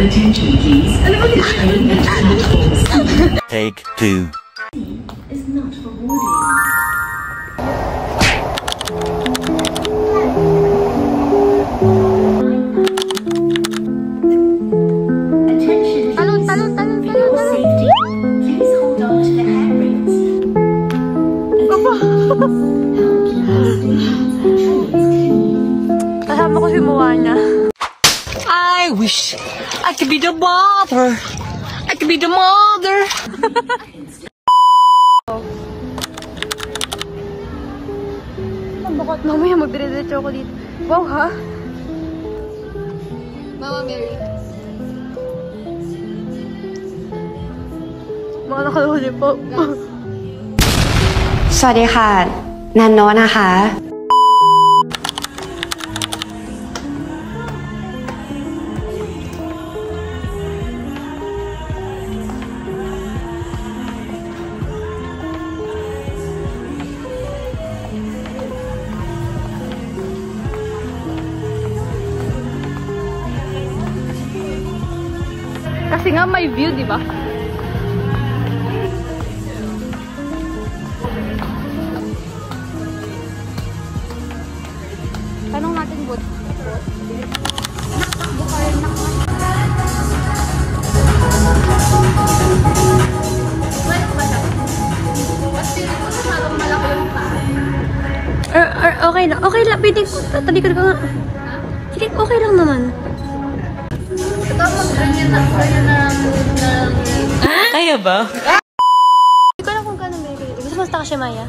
Attention please. The train at platforms. Take 2. Is not rewarding. Kasama ko si Moana. I wish I could be the mother. I could be the mother. Bakit mamaya magdire-diretso ako dito? Wow, ha? Mama Mary. Mga nakahuli po. สวัสดีค่ะนันโนนะคะ Kasi nga may view, di ba? Tanong natin, bot. Nakakbo ka rin, okay lang. Okay lang. Pwede ko. Talikod ka nga. Sige, okay lang naman. Kaya ba? Hindi ko alam kung kano may dito. Gusto mo sa Takashimaya?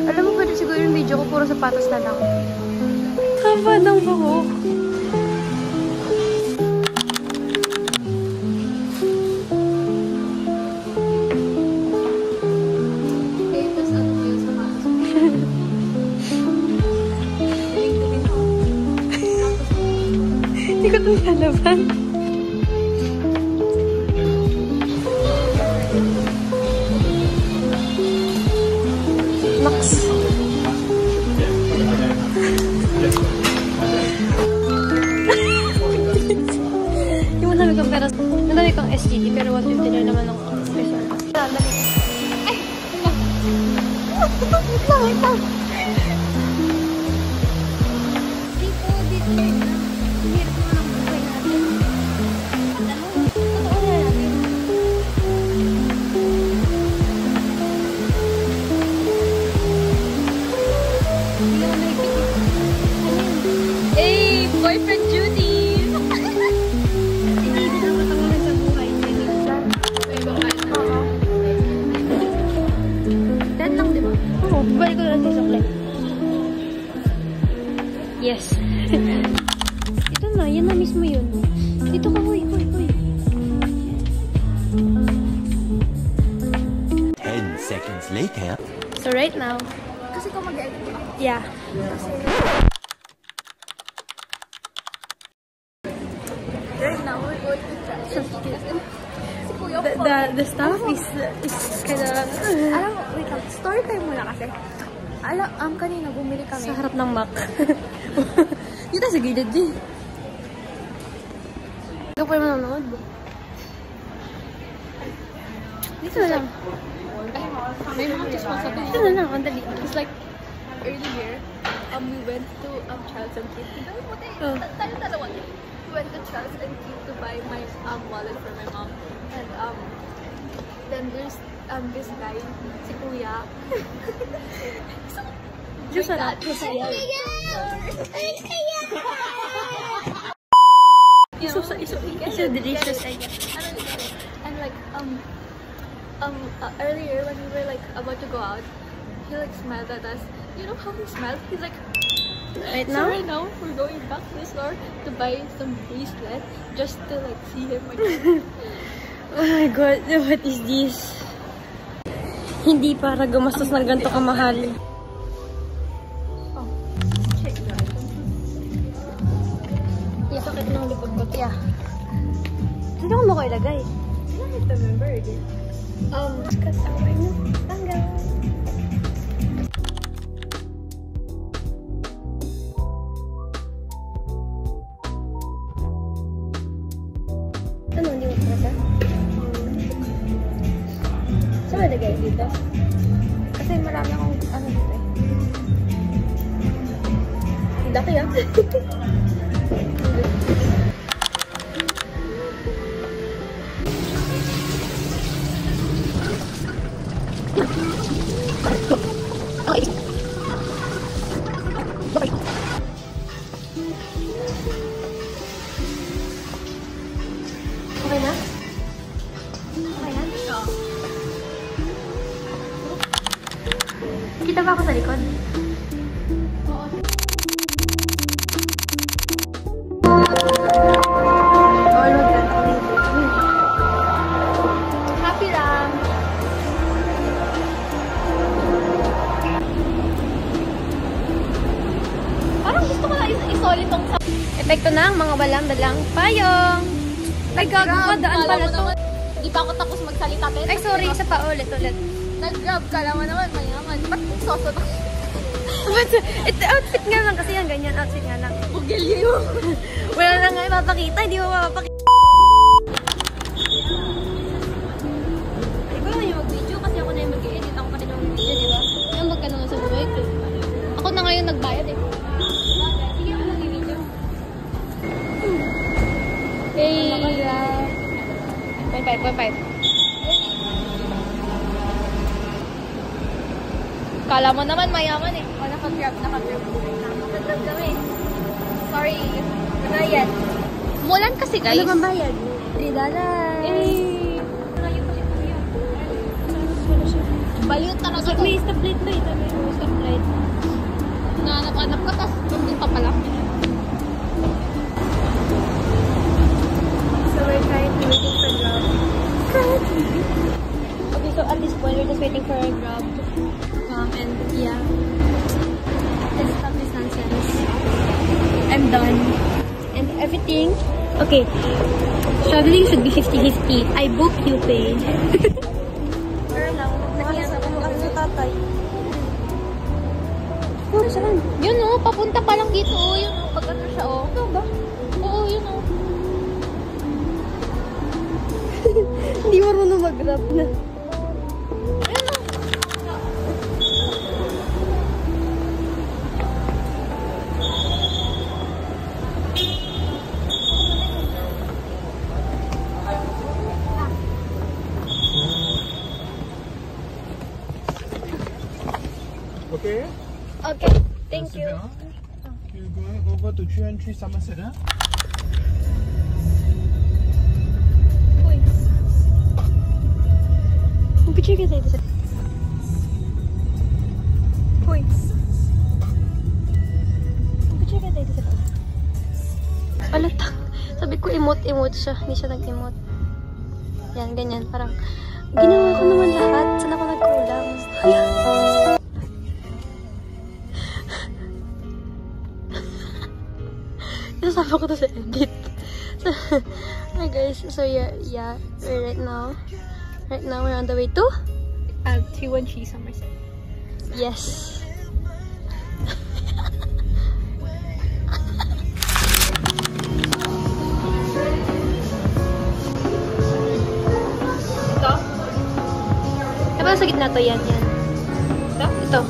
Alam mo, pwede siguro yung video ko puro sapatos na lang. Haba ng buhok. Hindi ko ito nalaban. Max. Yung madami kang pera. Madami kang SGD pero 150 na naman ang peso. Dali. Ay! Wait lang. Dito na. Hirap mo ng buhay natin. Totoo na natin. Hindi ako naipigil. Hey! Boyfriend Judy! Hindi na matawagan sa buhay. Oo. Dead lang, di ba? Oo. Balik ko na sa sukle. Yes. Ito na. Yan na mismo yun. Dito ka, hoy. 10 seconds later. So right now, Kasi kung mag-edit ka. yeah. Right now, we're going to try. So cute. Si Kuya ko. The stuff is kinda Alam mo, wait lang. Story time muna kasi. Kanina bumili kami. sa harap ng Mac. Dito sa gilid din. Ikaw pa naman nanonood. Dito na lang. May mga chismas ako. Dito na lang, ang dali. It's like, earlier, we went to Charles and Kit. Oh. Tayo dalawa. We went to Charles and Kit to buy my wallet for my mom. And then there's this guy, si Kuya. Diyos na lang. It's so delicious. And like earlier when we were like about to go out, he like smiled at us. You know how he smiled? He's like, Right so now? right now we're going back to the store to buy some bracelet just to like see him again. Oh my god, what is this? Hindi para gumastos ng ganito kamahal. Yeah, sakit ng likod ko. Yeah. Saan mo ko ilagay? I don't remember again. Kasama mo. Tanggal. ilagay dito. Kasi marami akong ano dito eh. Laki ah. Okay na? Okay na? Oo. Kita ba ako sa likod? Happy lang. Parang gusto ko na isolid tong sa... Epekto ng mga walang dalang payong. Ay, gago pa, daan pala to. Hindi pa ako tapos magsalita. Ay, sorry, isa pa ulit. Nag-grab ka naman mayaman. Ba't soso na? Ito, outfit nga lang kasi yan, ganyan, outfit nga lang. Bugilyo. Wala na nga ipapakita, hindi mo mapapakita. Ikaw lang yung mag-video kasi ako na yung mag-edit. Ako pa rin yung mag-video, di ba? Yung magkano nga sa buhay ko. Ako na ngayon nagbayad eh. Sige, ako lang i-video. Hey! 0.5. Kala mo naman mayaman eh. O, naka-grab. Naka-grab kami. Sorry. Wala yan. Mulan kasi guys. Ano bang bayad? $3. Eh. Baliw talaga to. May stoplight ba ito? May stoplight. Nanap-anap ka, tas nandun pa pala. So we're currently waiting for Grab. Okay, so at this point, we're just waiting for our Grab to come and yeah. Let's stop this nonsense. I'm done. And everything. Okay. Traveling should be 50-50. I book, you pay. Pero lang, nakiyan ako sa tatay. Oh, saan? Yun o, papunta pa lang dito o. Yun o, pag ano siya o. Ano ba? Oo, yun o. Hindi marunong mag-grab na. Okay? Okay, thank you. You're going over to 313 Somerset, huh? Picture kita dito sa... Points. Picture kita dito sa... Alata. Sabi ko emote siya. Hindi siya nag-emote. Yan, ganyan. Parang, ginawa ko naman lahat. Saan ako nagkulang? Hala. Nasama ko to sa edit. So, hi guys. So yeah, Right now, we're on the way to 313 Somerset. yes. Ito? Diba sa gitna to? Yan. Ito.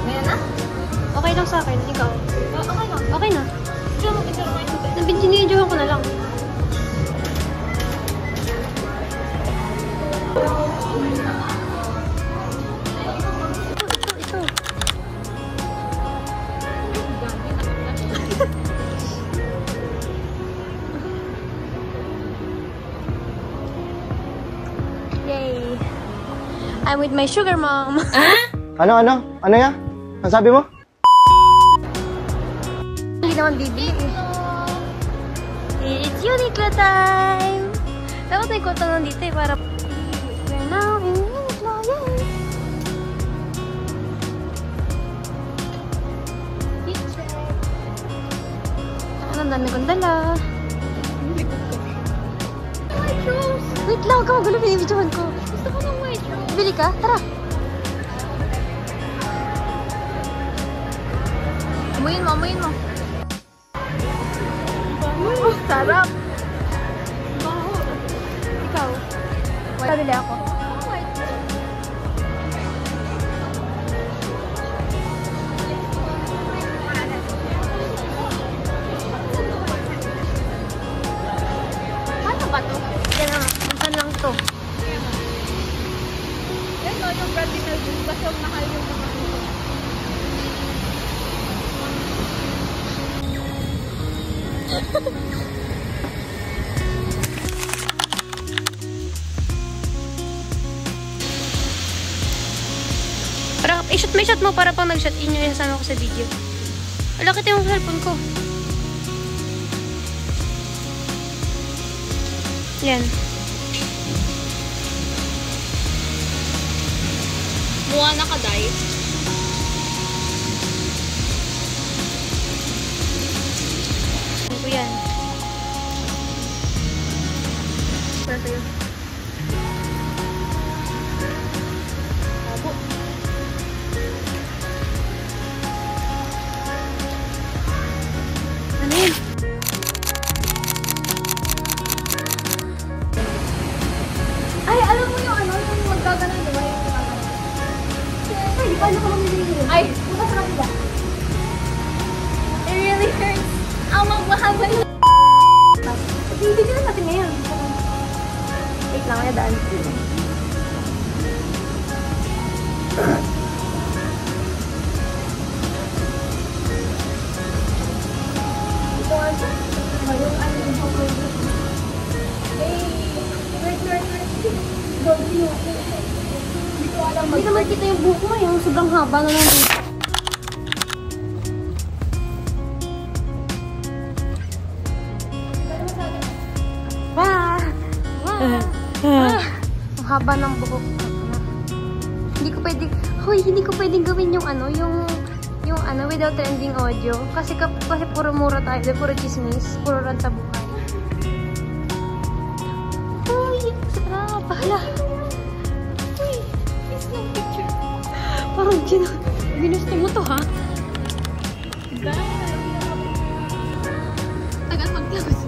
Ayan na? Okay lang sa akin. Ikaw? Okay na. Okay na. Ito mo ito. Nabinsinidyohan ko na lang. Ito. Yay. I'm with my sugar mom. Ano yan? Ang sabi mo? Hindi naman bibili eh. It's Uniqlo time! Dapat may kotong nandito eh para... We're now in Uniqlo, yay! Ang dami kong dala. Wait lang, huwag ka magulo, binibidyohan ko. Gusto ko ng white rose. Bili ka? Tara! Amuyin mo. Sarap. Ikaw? Pabili ako. Ano ba to? Yan na, minsan lang to. Yan o, yung Brazilian juice. Basta yung mahal yung mga ito. Parang, i-shot may shot mo para pang nag-shot in yung isasama ko sa video. Alakit yung cellphone ko. Yan. Mukha na ka-dye. Ano ko yan? Para sa'yo. Opo. Ano yun? Ay, alam mo yung ano, yung magkaganon, di ba? Yung magkaganon. Ay, di ba ano ka mamili yun? Ay, buka sa kanila. It really hurts. Ang magmahaba yun. Hindi ka natin ngayon. Wait lang, kaya daan. Ito ano? Yung ano yung bukoy. Eh, wait. Hindi ko alam Hindi naman kita yung buhok mo, yung sobrang haba na lang. Ang haba ng buhok. Hindi ko pwedeng gawin yung ano, yung ano, without trending audio. Kasi puro mura tayo, puro chismis, puro rant sa buhay. Uy, sarap. Bahala. Uy, please no picture. Parang ginusto mo to, ha? tagal mag-close.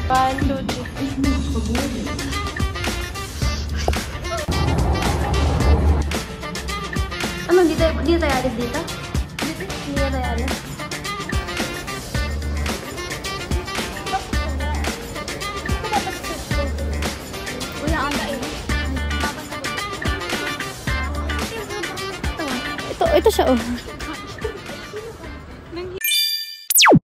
One, two, three. Ano, hindi tayo alis dito? Hindi tayo alis. Wala ang dahil. Ito siya, oh.